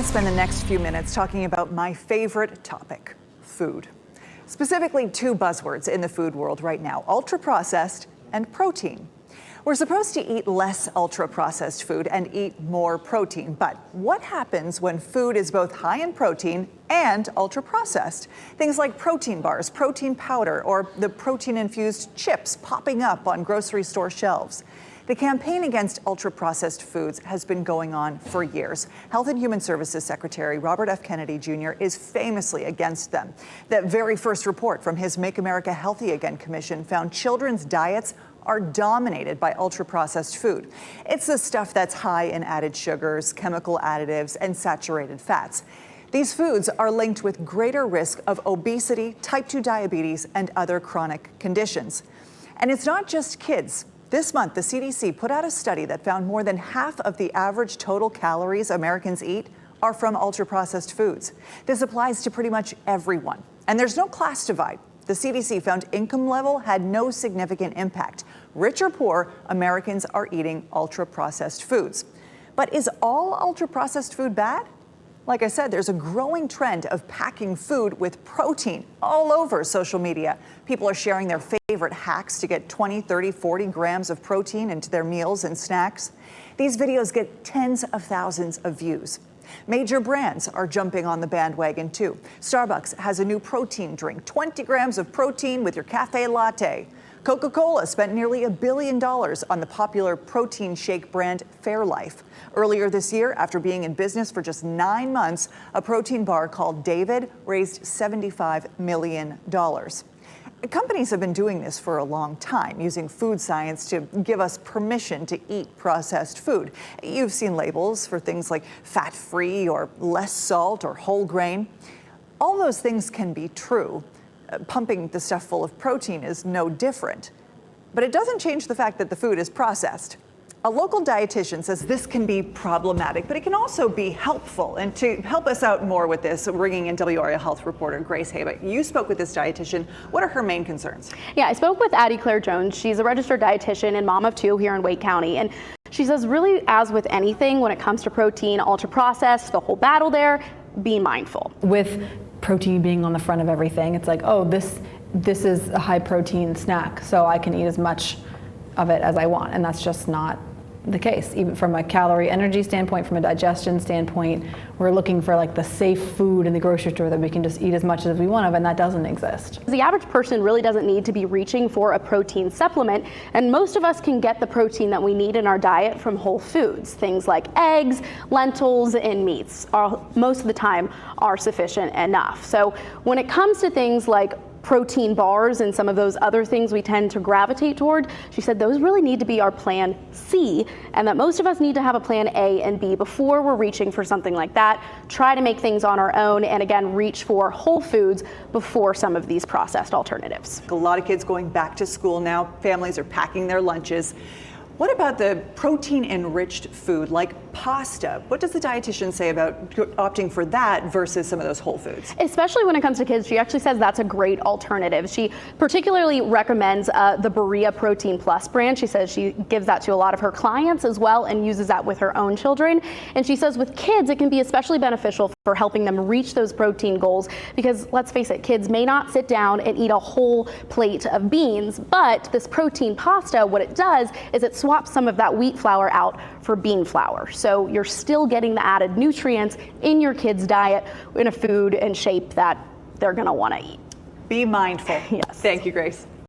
to spend the next few minutes talking about my favorite topic, food. Specifically, two buzzwords in the food world right now, ultra-processed and protein. We're supposed to eat less ultra-processed food and eat more protein, but what happens when food is both high in protein and ultra-processed? Things like protein bars, protein powder, or the protein-infused chips popping up on grocery store shelves. The campaign against ultra-processed foods has been going on for years. Health and Human Services Secretary Robert F. Kennedy Jr. is famously against them. The very first report from his Make America Healthy Again Commission found children's diets are dominated by ultra-processed food. It's the stuff that's high in added sugars, chemical additives, and saturated fats. These foods are linked with greater risk of obesity, type 2 diabetes, and other chronic conditions. And it's not just kids. This month, the CDC put out a study that found more than half of the average total calories Americans eat are from ultra-processed foods. This applies to pretty much everyone. And there's no class divide. The CDC found income level had no significant impact. Rich or poor, Americans are eating ultra-processed foods. But is all ultra-processed food bad? Like I said, there's a growing trend of packing food with protein all over social media. People are sharing their favorite hacks to get 20, 30, 40 grams of protein into their meals and snacks. These videos get tens of thousands of views. Major brands are jumping on the bandwagon too. Starbucks has a new protein drink, 20 grams of protein with your cafe latte. Coca-Cola spent nearly $1 billion on the popular protein shake brand Fairlife. Earlier this year, after being in business for just 9 months, a protein bar called David raised $75 million. Companies have been doing this for a long time, using food science to give us permission to eat processed food. You've seen labels for things like fat-free or less salt or whole grain. All those things can be true. Pumping the stuff full of protein is no different. But it doesn't change the fact that the food is processed. A local dietitian says this can be problematic, but it can also be helpful. And to help us out more with this, we're bringing in WRAL Health reporter Grace Haba. You spoke with this dietitian. What are her main concerns? Yeah, I spoke with Addie Claire Jones. She's a registered dietitian and mom of 2 here in Wake County. And she says really, as with anything, when it comes to protein, ultra-processed, the whole battle there, be mindful. With protein being on the front of everything, it's like, oh, this is a high protein snack, so I can eat as much of it as I want. And that's just not the case. Even from a calorie energy standpoint, from a digestion standpoint, we're looking for like the safe food in the grocery store that we can just eat as much as we want of, and that doesn't exist. The average person really doesn't need to be reaching for a protein supplement, and most of us can get the protein that we need in our diet from whole foods. Things like eggs, lentils, and meats are most of the time are sufficient enough. So when it comes to things like protein bars and some of those other things we tend to gravitate toward, she said those really need to be our plan C, and that most of us need to have a plan A and B before we're reaching for something like that. Try to make things on our own, and again, reach for whole foods before some of these processed alternatives. A lot of kids going back to school now. Families are packing their lunches. What about the protein-enriched food like pasta? What does the dietitian say about opting for that versus some of those whole foods? Especially when it comes to kids, she actually says that's a great alternative. She particularly recommends the Berea Protein Plus brand. She says she gives that to a lot of her clients as well and uses that with her own children. And she says with kids, it can be especially beneficial for helping them reach those protein goals because let's face it, kids may not sit down and eat a whole plate of beans, but this protein pasta, what it does is it swaps some of that wheat flour out for bean flour. So you're still getting the added nutrients in your kids' diet in a food and shape that they're gonna wanna eat. Be mindful. Yes. Thank you, Grace.